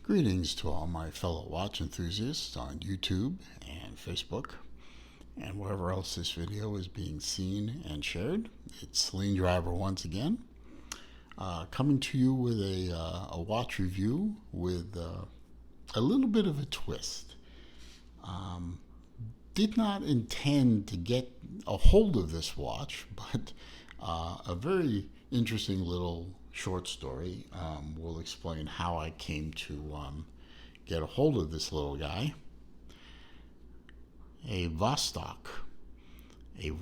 Greetings to all my fellow watch enthusiasts on YouTube and Facebook and wherever else this video is being seen and shared. It's Lean Driver once again, coming to you with a watch review with a little bit of a twist. Did not intend to get a hold of this watch, but a very interesting little short story will explain how I came to get a hold of this little guy. A Vostok, a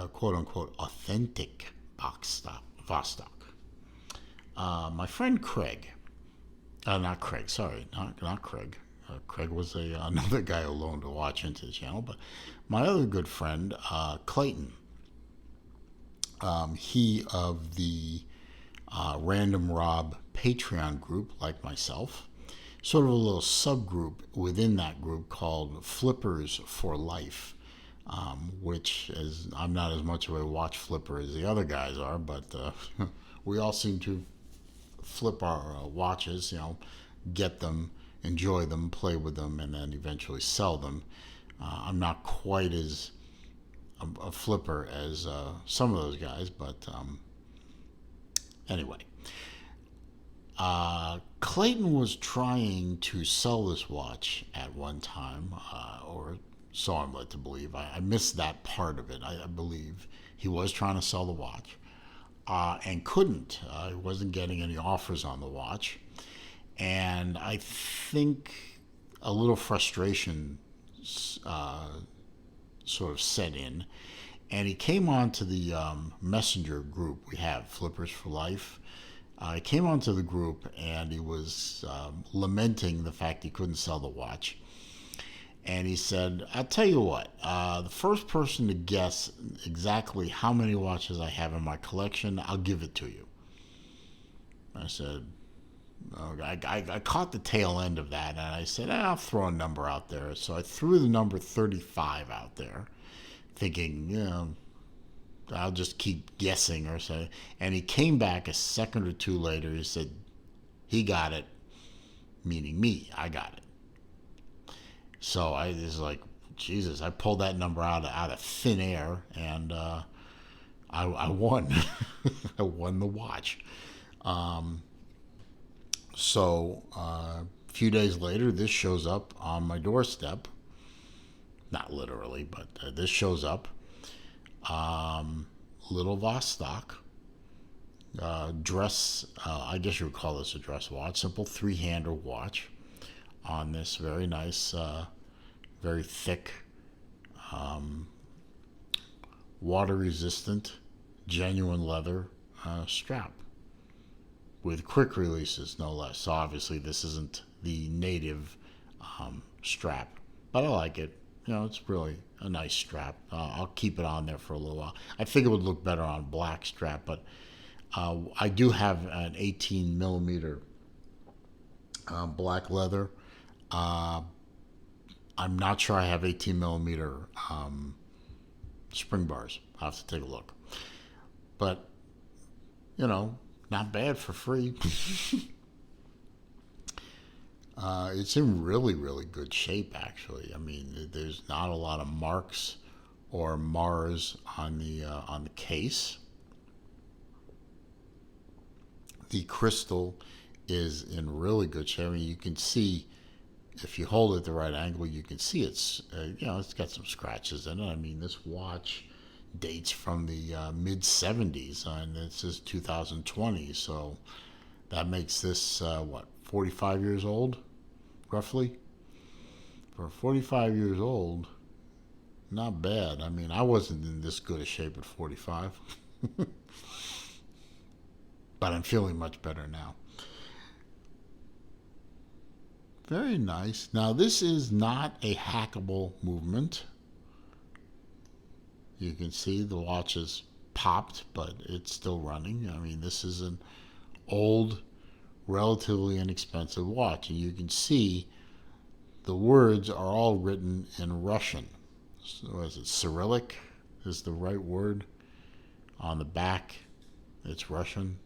quote-unquote authentic Vostok. My friend Craig, not Craig, sorry, not Craig. Craig was another guy who loaned a watch into the channel, but my other good friend, Clayton, he of the Random Rob Patreon group, like myself, sort of a little subgroup within that group called Flippers for Life, which is, I'm not as much of a watch flipper as the other guys are, but we all seem to flip our watches, get them, enjoy them, play with them, and then eventually sell them. I'm not quite as a flipper as some of those guys, but anyway. Clayton was trying to sell this watch at one time, or so I'm led to believe. I missed that part of it. I believe he was trying to sell the watch and couldn't. He wasn't getting any offers on the watch. And I think a little frustration sort of set in. And he came on to the messenger group we have, Flippers for Life. He came onto the group and he was lamenting the fact he couldn't sell the watch. And he said, I'll tell you what, the first person to guess exactly how many watches I have in my collection, I'll give it to you. I said, I caught the tail end of that, and I said, I'll throw a number out there. So I threw the number 35 out there, thinking, I'll just keep guessing or so. And he came back a second or two later. He said, he got it, meaning me. I got it. So I was like, Jesus, I pulled that number out of thin air, and I won. I won the watch. So a few days later, this shows up on my doorstep. Not literally, but this shows up. Little Vostok dress, I guess you would call this a dress watch, simple three-hander watch on this very nice, very thick, water-resistant, genuine leather strap with quick releases, no less. So obviously this isn't the native strap, but I like it. It's really a nice strap. I'll keep it on there for a little while. I think it would look better on black strap, but I do have an 18 millimeter black leather. I'm not sure I have 18 millimeter spring bars. I'll have to take a look. But, not bad for free. It's in really, really good shape, actually. I mean, there's not a lot of marks or mars on the case. The crystal is in really good shape. I mean, you can see, if you hold it at the right angle, you can see it's got some scratches in it. I mean, this watch dates from the mid-70s, and this is 2020, so that makes this 45 years old, roughly. For 45 years old, not bad. I mean, I wasn't in this good a shape at 45. But I'm feeling much better now. Very nice. Now, this is not a hackable movement. You can see the watch is popped, but it's still running. I mean, this is an old, relatively inexpensive watch, and you can see the words are all written in Russian. So is it Cyrillic is the right word? On the back, it's Russian.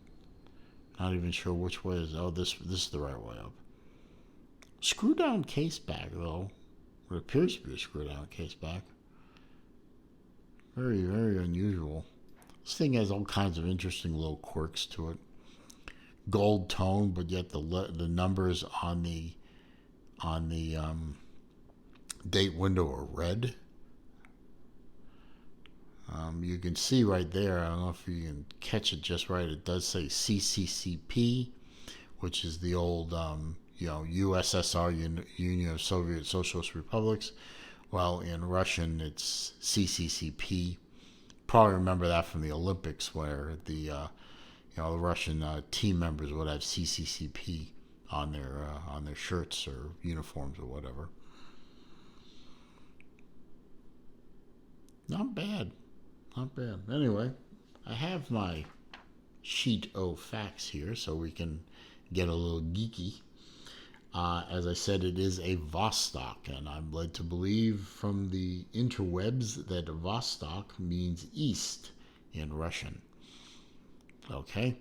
Not even sure which way is. Oh, this is the right way up. Screw down case back though. It appears to be a screw down case back. Very, very unusual. This thing has all kinds of interesting little quirks to it. Gold tone, but yet the numbers on the date window are red. You can see right there, I don't know if you can catch it just right, it does say CCCP, which is the old USSR, Union of Soviet Socialist Republics. Well, in Russian, it's CCCP. Probably remember that from the Olympics, where the Russian team members would have CCCP on their shirts or uniforms or whatever. Not bad. Not bad. Anyway, I have my sheet of facts here so we can get a little geeky. As I said, it is a Vostok, and I'm led to believe from the interwebs that Vostok means east in Russian. Okay?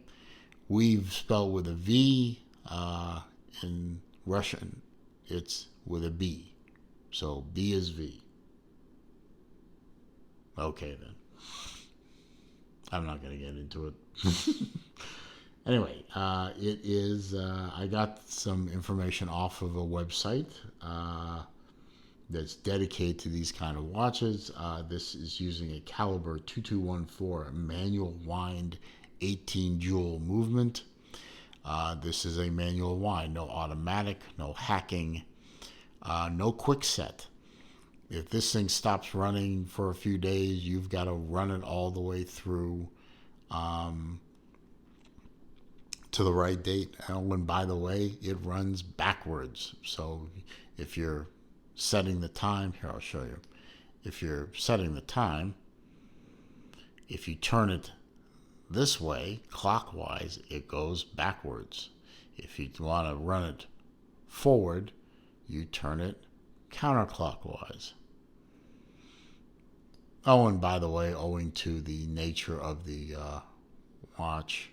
We've spelled with a V. In Russian, it's with a B. So B is V. Okay, then. I'm not going to get into it. Anyway, it is, I got some information off of a website that's dedicated to these kind of watches. This is using a caliber 2214 manual wind 18 jewel movement. This is a manual wind, no automatic, no hacking, no quick set. If this thing stops running for a few days, you've got to run it all the way through to the right date. And by the way, it runs backwards. So if you're setting the time, here I'll show you. If you're setting the time, if you turn it this way, clockwise, it goes backwards. If you want to run it forward, you turn it counterclockwise. Oh, and by the way, owing to the nature of the watch,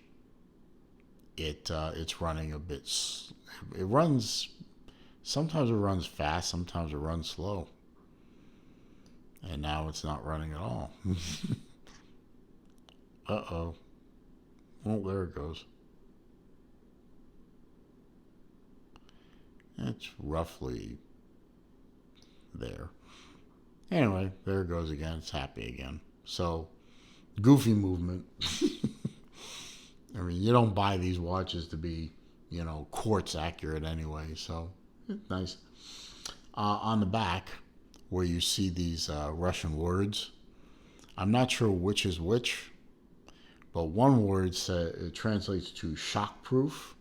it's running a bit. It runs. Sometimes it runs fast. Sometimes it runs slow. And now it's not running at all. Uh-oh. Oh, there it goes. It's roughly there. Anyway, there it goes again. It's happy again. So, goofy movement. I mean, you don't buy these watches to be, quartz accurate anyway. So, it's nice. On the back, where you see these Russian words, I'm not sure which is which, but one word it translates to shockproof,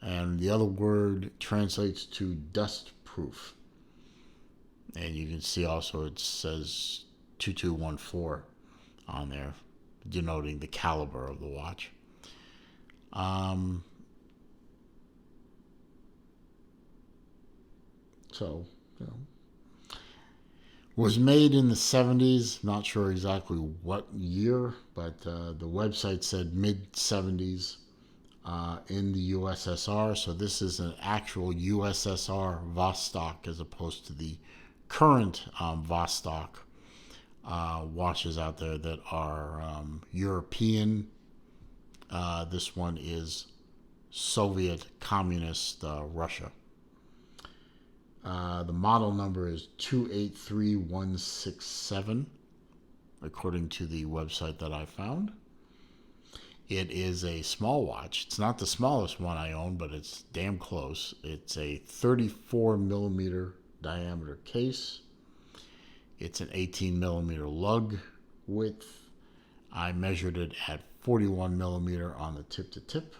and the other word translates to dustproof. And you can see also it says 2214 on there, denoting the caliber of the watch. Was made in the 70s. Not sure exactly what year, but the website said mid-70s in the USSR. So this is an actual USSR Vostok as opposed to the current Vostok watches out there that are European. This one is Soviet Communist Russia. The model number is 283167, according to the website that I found. It is a small watch. It's not the smallest one I own, but it's damn close. It's a 34 millimeter diameter case. It's an 18 millimeter lug width. I measured it at 41 millimeter on the tip to tip.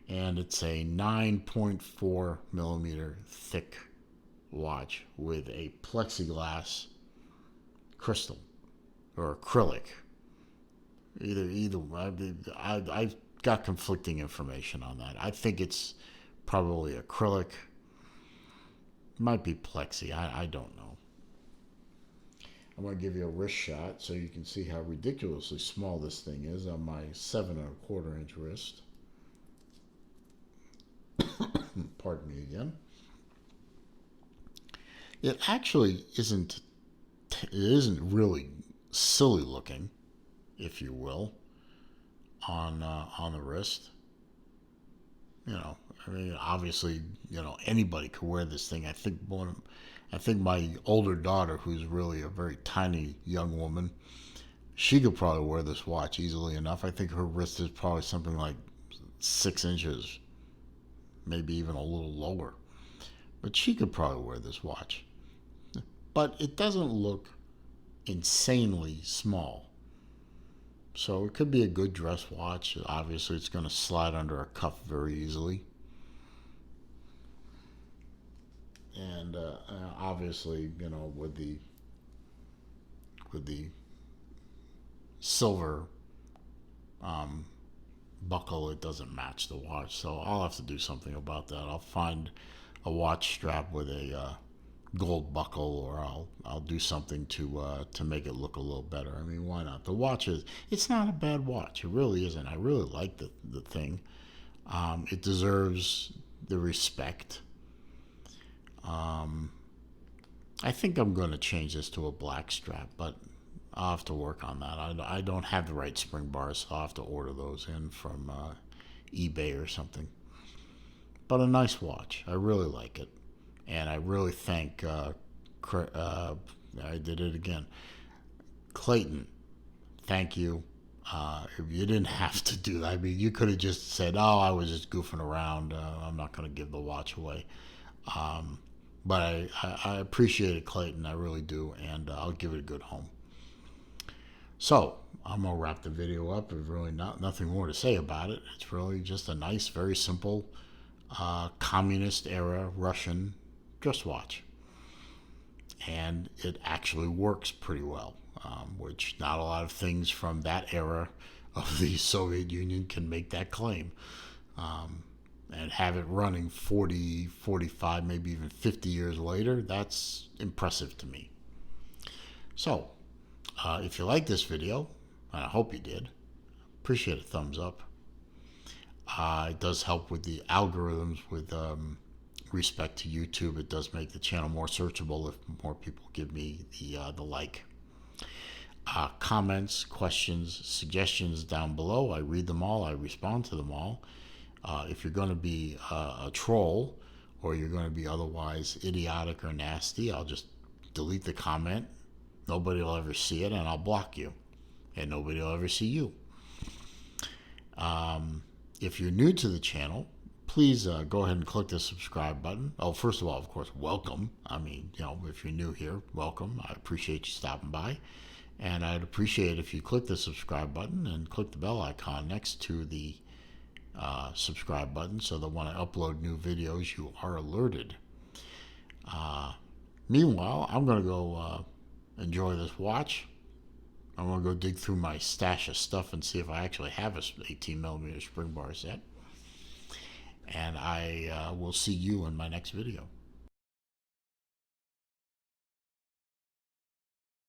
And it's a 9.4 millimeter thick watch with a plexiglass crystal or acrylic. Either I've got conflicting information on that. I think it's probably acrylic. Might be plexi. I don't know. I'm going to give you a wrist shot so you can see how ridiculously small this thing is on my 7¼ inch wrist. Pardon me again. It actually isn't. It isn't really silly looking, if you will, on the wrist. You know, I mean, obviously, anybody could wear this thing. I think my older daughter, who's really a very tiny young woman, she could probably wear this watch easily enough. I think her wrist is probably something like 6 inches, maybe even a little lower. But she could probably wear this watch. But it doesn't look insanely small. So it could be a good dress watch. Obviously, it's going to slide under a cuff very easily. And obviously, with the silver buckle, it doesn't match the watch. So I'll have to do something about that. I'll find a watch strap with a gold buckle, or I'll do something to make it look a little better. I mean, why not? The watch it's not a bad watch. It really isn't. I really like the thing. It deserves the respect. I think I'm going to change this to a black strap, but I'll have to work on that. I don't have the right spring bars, so I'll have to order those in from eBay or something. But a nice watch. I really like it. And I really thank, I did it again, Clayton. Thank you. You didn't have to do that. I mean, you could have just said, "Oh, I was just goofing around. I'm not going to give the watch away." But I appreciate it, Clayton. I really do, and I'll give it a good home. So I'm gonna wrap the video up. There's really nothing more to say about it. It's really just a nice, very simple, communist era Russian dress watch, and it actually works pretty well, which not a lot of things from that era of the Soviet Union can make that claim, and have it running 40, 45, maybe even 50 years later. That's impressive to me. So if you like this video, and I hope you did, appreciate a thumbs up. It does help with the algorithms with respect to YouTube. It does make the channel more searchable if more people give me the like. Comments, questions, suggestions down below. I read them all. I respond to them all. If you're going to be a troll, or you're going to be otherwise idiotic or nasty, I'll just delete the comment. Nobody will ever see it, and I'll block you. And nobody will ever see you. If you're new to the channel, please go ahead and click the subscribe button. Oh, first of all, of course, welcome. I mean, if you're new here, welcome. I appreciate you stopping by. And I'd appreciate it if you click the subscribe button and click the bell icon next to the subscribe button, so that when I upload new videos, you are alerted. Meanwhile, I'm going to go enjoy this watch. I'm going to go dig through my stash of stuff and see if I actually have a 18mm spring bar set. And I will see you in my next video.